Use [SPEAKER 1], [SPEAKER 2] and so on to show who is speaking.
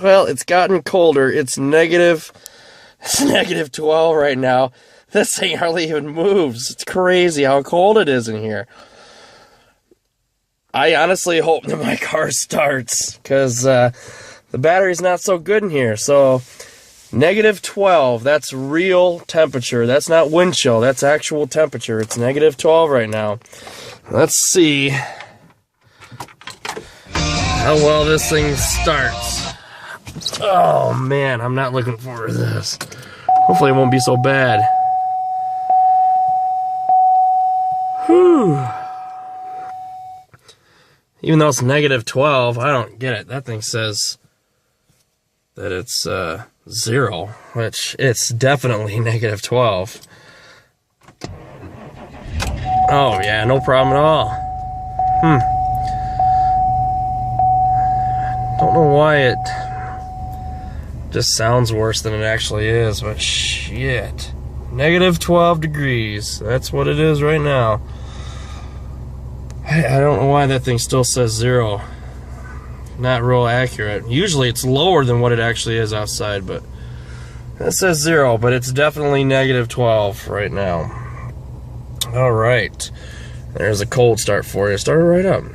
[SPEAKER 1] Well, it's gotten colder. It's negative 12 right now. This thing hardly even moves. It's crazy how cold it is in here. I honestly hope that my car starts, because the battery's not so good in here. So, negative 12, that's real temperature. That's not wind chill, that's actual temperature. It's negative 12 right now. Let's see how well this thing starts. Oh man, I'm not looking forward to this. Hopefully it won't be so bad. Whew. Even though it's negative 12, I don't get it. That thing says that it's 0, which it's definitely negative 12. Oh yeah, no problem at all. Don't know why it just sounds worse than it actually is, but shit. Negative 12 degrees. That's what it is right now. I don't know why that thing still says 0. Not real accurate. Usually it's lower than what it actually is outside, but it says 0, but it's definitely negative 12 right now. Alright. There's a cold start for you. Start it right up.